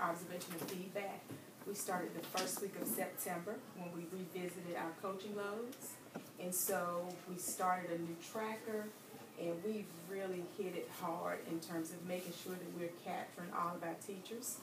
observation and feedback. We started the first week of September when we revisited our coaching loads. And so we started a new tracker, and we've really hit it hard in terms of making sure that we're capturing all of our teachers.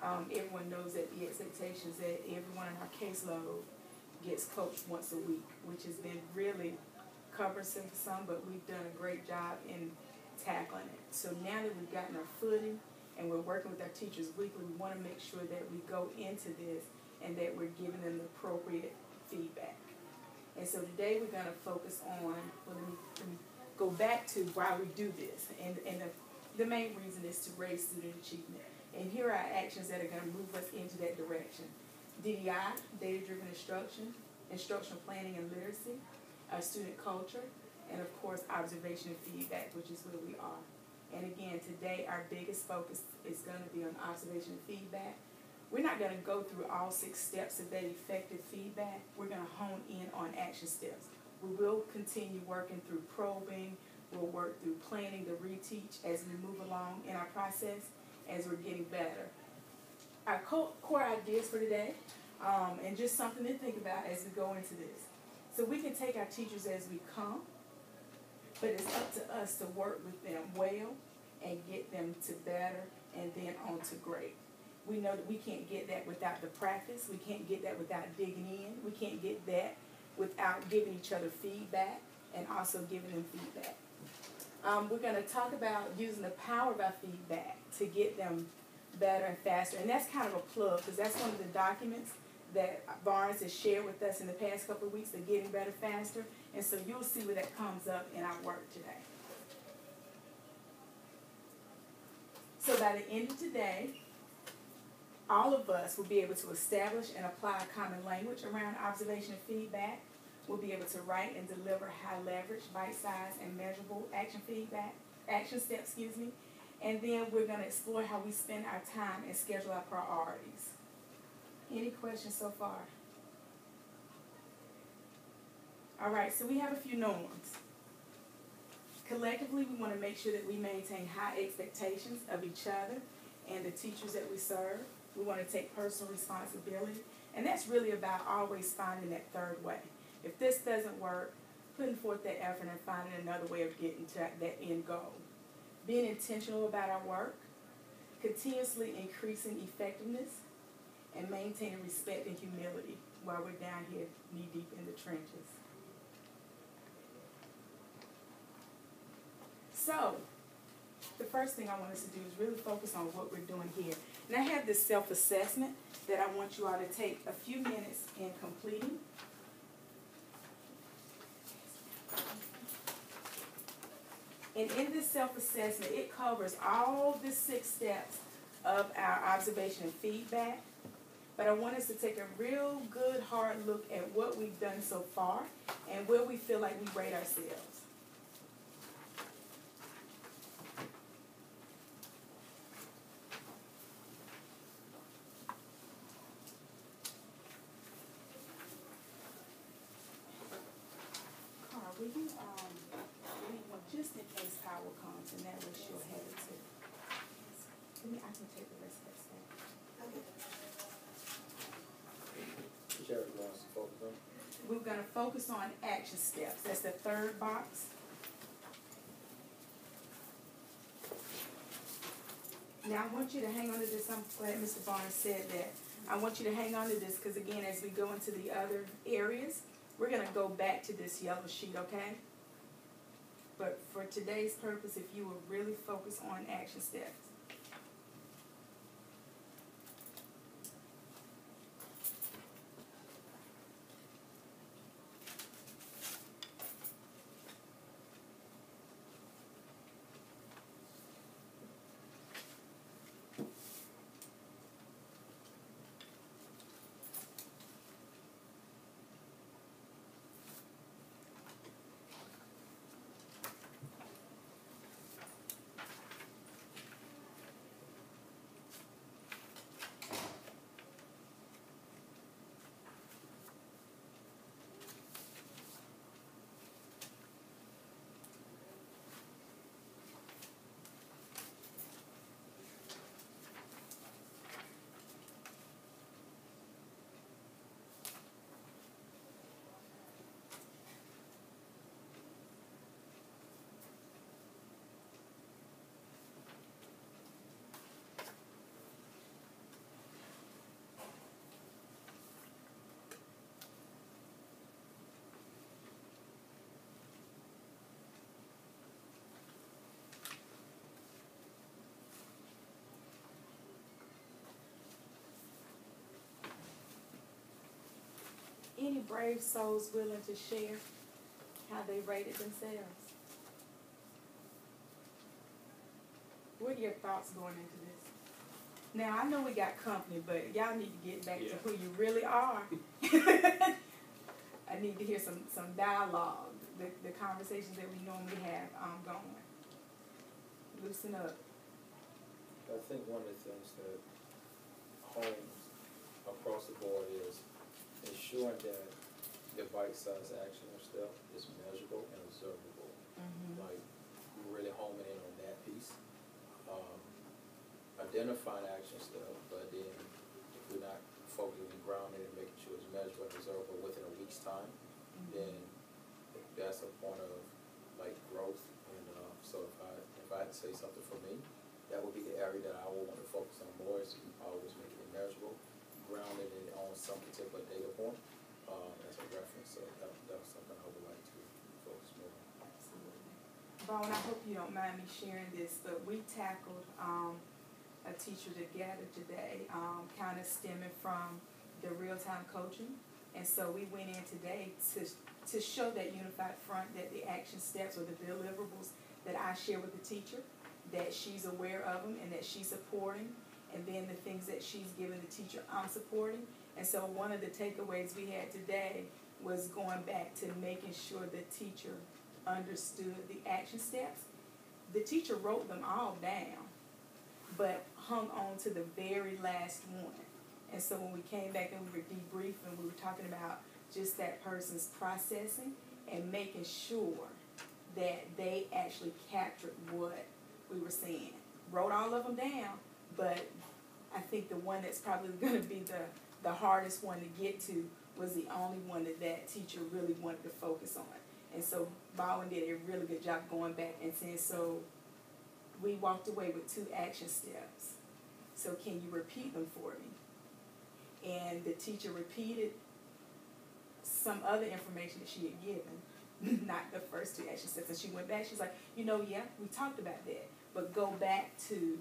Everyone knows that the expectation is that everyone in our caseload gets coached once a week, which has been really cumbersome for some, but we've done a great job in tackling it. So now that we've gotten our footing and we're working with our teachers weekly, we want to make sure that we go into this and that we're giving them the appropriate feedback. And so today we're going to focus on, well, let me go back to why we do this. And the main reason is to raise student achievement. And here are actions that are going to move us into that direction. DDI, data-driven instruction, instructional planning and literacy, student culture, and of course observation and feedback, which is where we are. And again, today our biggest focus is going to be on observation and feedback. We're not going to go through all 6 steps of that effective feedback. We're going to hone in on action steps. We will continue working through probing. We'll work through planning the reteach as we move along in our process as we're getting better. Our core ideas for today, and just something to think about as we go into this. So we can take our teachers as we come, but it's up to us to work with them well and get them to better and then on to great. We know that we can't get that without the practice. We can't get that without digging in. We can't get that without giving each other feedback and also giving them feedback. We're going to talk about using the power of our feedback to get them better and faster. And that's kind of a plug because that's one of the documents that Barnes has shared with us in the past couple of weeks, the Getting Better Faster. And so you'll see where that comes up in our work today. So by the end of today, all of us will be able to establish and apply a common language around observation and feedback. We'll be able to write and deliver high leverage, bite-sized, and measurable action steps, And then we're going to explore how we spend our time and schedule our priorities. Any questions so far? All right, so we have a few norms. Collectively, we want to make sure that we maintain high expectations of each other and the teachers that we serve. We want to take personal responsibility. And that's really about always finding that third way. If this doesn't work, putting forth that effort and finding another way of getting to that end goal. Being intentional about our work, continuously increasing effectiveness, and maintaining respect and humility while we're down here knee-deep in the trenches. So, the first thing I want us to do is really focus on what we're doing here. And I have this self-assessment that I want you all to take a few minutes in completing. And in this self-assessment, it covers all the 6 steps of our observation and feedback. But I want us to take a real good, hard look at what we've done so far and where we feel like we rate ourselves. Carl, will you leave one just in case power comes, and that way she'll have it too. I can take the rest of that stuff. Okay. We're going to focus on action steps. That's the third box. Now I want you to hang on to this. I'm glad Mr. Barnes said that. I want you to hang on to this because, again, as we go into the other areas, we're going to go back to this yellow sheet, okay? But for today's purpose, if you will really focus on action steps. Any brave souls willing to share how they rated themselves? What are your thoughts going into this? Now, I know we got company, but y'all need to get back to who you really are. I need to hear some dialogue, the conversations that we normally have going. Loosen up. I think one of the things that homes across the board is ensuring that the bite-sized action step is measurable and observable. Like, really homing in on that piece. Identifying action step, but then if we're not focusing and grounding and making sure it's measurable and observable within a week's time, then that's a point of like growth. And so if I had to say something for me, that would be the area that I would want to focus on more, is always making it measurable, grounded it on some particular data point as a reference. So that was something I would like to focus more on. Absolutely. Bone, I hope you don't mind me sharing this, but we tackled a teacher together today, kind of stemming from the real-time coaching. And so we went in today to show that unified front, that the action steps or the deliverables that I share with the teacher, that she's aware of them and that she's supporting, and then the things that she's giving the teacher, I'm supporting. And so one of the takeaways we had today was going back to making sure the teacher understood the action steps. The teacher wrote them all down, but hung on to the very last one. And so when we came back and we were debriefing, we were talking about just that person's processing and making sure that they actually captured what we were saying. Wrote all of them down, but I think the one that's probably going to be the hardest one to get to was the only one that teacher really wanted to focus on. And so Baldwin did a really good job going back and saying, so we walked away with 2 action steps. So can you repeat them for me? And the teacher repeated some other information that she had given, not the first 2 action steps. And she went back, she's like, yeah, we talked about that, but go back to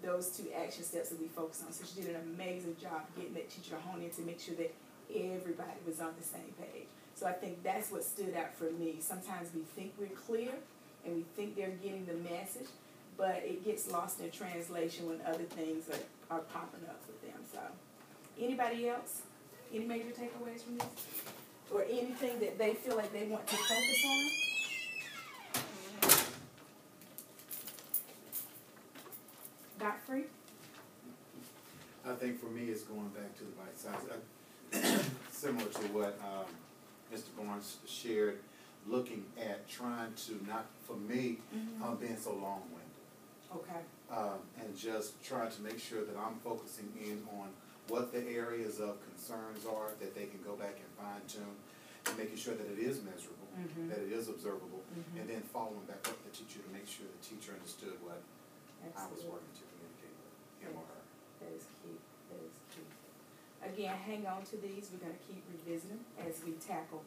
those 2 action steps that we focused on. So she did an amazing job getting that teacher to hone in to make sure that everybody was on the same page. So I think that's what stood out for me. Sometimes we think we're clear and we think they're getting the message, but it gets lost in translation when other things are popping up with them. So anybody else? Any major takeaways from this? Or anything that they feel like they want to focus on? Godfrey? I think for me it's going back to the bite size. Similar to what Mr. Barnes shared, looking at trying to not, for me, being so long-winded. Okay. And just trying to make sure that I'm focusing in on what the areas of concerns are that they can go back and fine-tune, and making sure that it is measurable, that it is observable, and then following back up the teacher to make sure the teacher understood what I was working to communicate with him or her. That is key. That is key. Again, hang on to these. We're going to keep revisiting as we tackle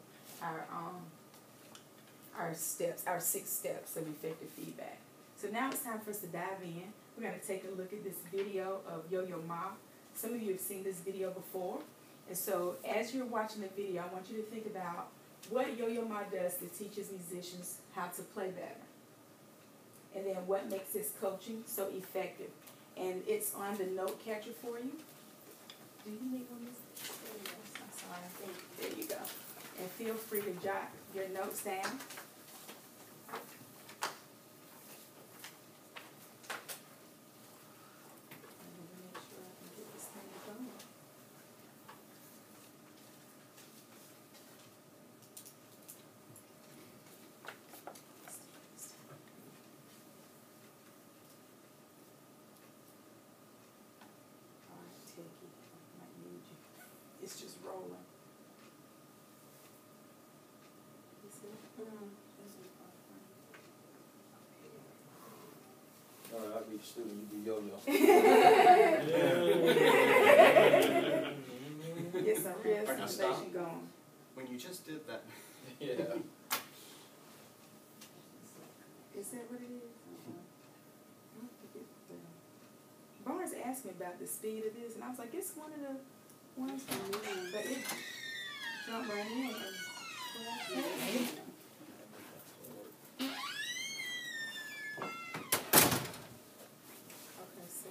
our steps, our 6 steps of effective feedback. So now it's time for us to dive in. We're going to take a look at this video of Yo-Yo Ma. Some of you have seen this video before. And so as you're watching the video, I want you to think about what Yo-Yo Ma does that teaches musicians how to play better. And then what makes his coaching so effective. And it's on the note catcher for you. Do you need one? There you go. I'm sorry. There you go. And feel free to jot your notes down. It's just rolling. I'll be the student, you be Yo-Yo. Get some real sensation going. When you just did that. Yeah. Is that what it is? Barnes asked me about the speed of this, and I was like, it's one of the ones for me, but jump right in. Okay, so.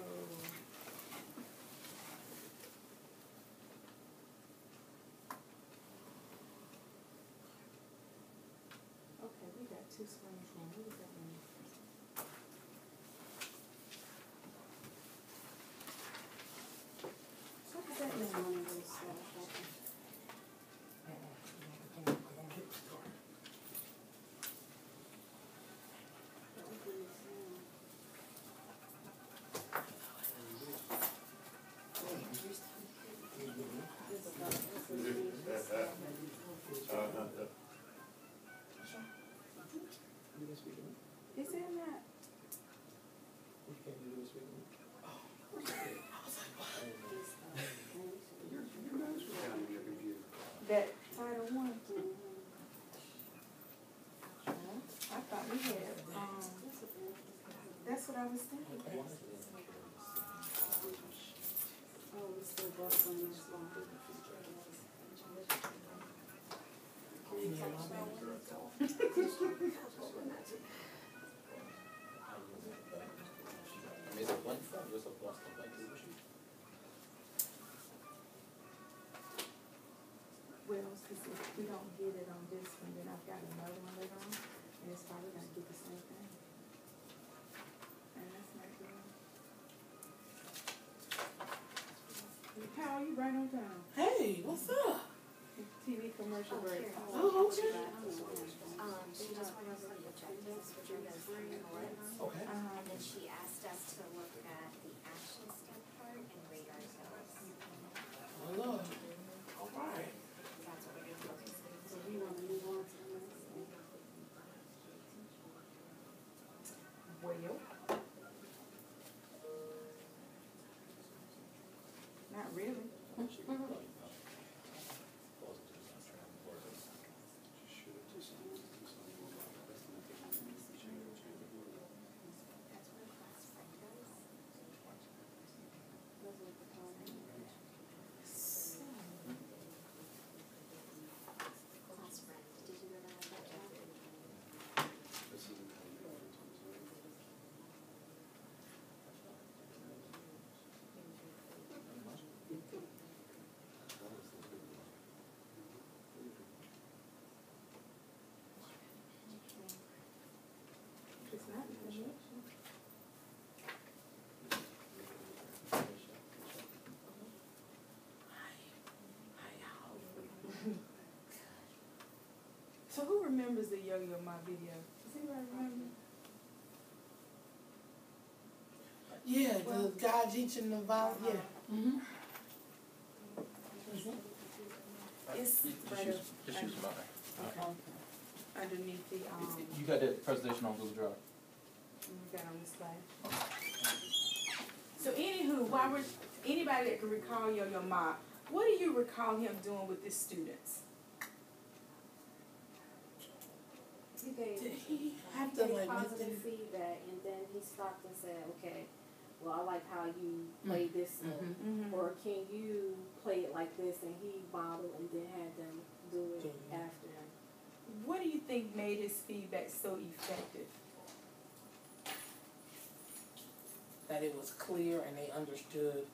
Okay, we got two screens going. What does that mean? So what does that mean? Is it not? That Title I? I thought we had, that's what I was thinking. Oh, we still both on this one. Is it one from, just a Boston like Well, if we don't get it on this one, then I've got another one later on, and it's probably gonna get the same thing. And that's not good. How are you right on time? Hey, what's up? TV commercial break. Oh, okay. She just went over the objectives, which are those bullets. Okay. And then she asked us to look at the action step part and rate ourselves. Oh, Lord. All right. That's what we're focusing on. So we want to move on to the next one. Well. Not really. That's what a class friend does. That's what the time is. Class friend, did you know that about that? It's not a connection. So who remembers the Yo-Yo Ma video? Does anybody remember? Yeah, the guy teaching the violin. Yeah. Mm-hmm. It's right up. Just use mine. Okay. Underneath the, You got that presentation on Google Drive? we got on this slide. So anywho, while we're, anybody that can recall Yo-Yo Ma, what do you recall him doing with his students? He gave, Did he have he to gave like positive make feedback, and then he stopped and said, okay, well, I like how you play this one. Mm-hmm. Or can you play it like this? And he modeled and then had them do it Mhm. after him. What do you think made his feedback so effective? that it was clear and they understood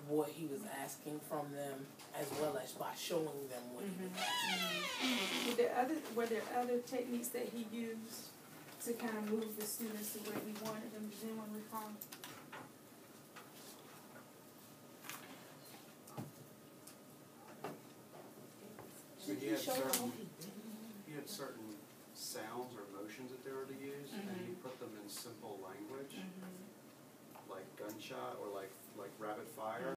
what he was asking from them, as well as by showing them what he was asking. Were there other techniques that he used to kind of move the students to where he wanted them? Does anyone recall? So he had certain sounds or motions that they were to use, and he put them in simple language, like gunshot or like rapid fire,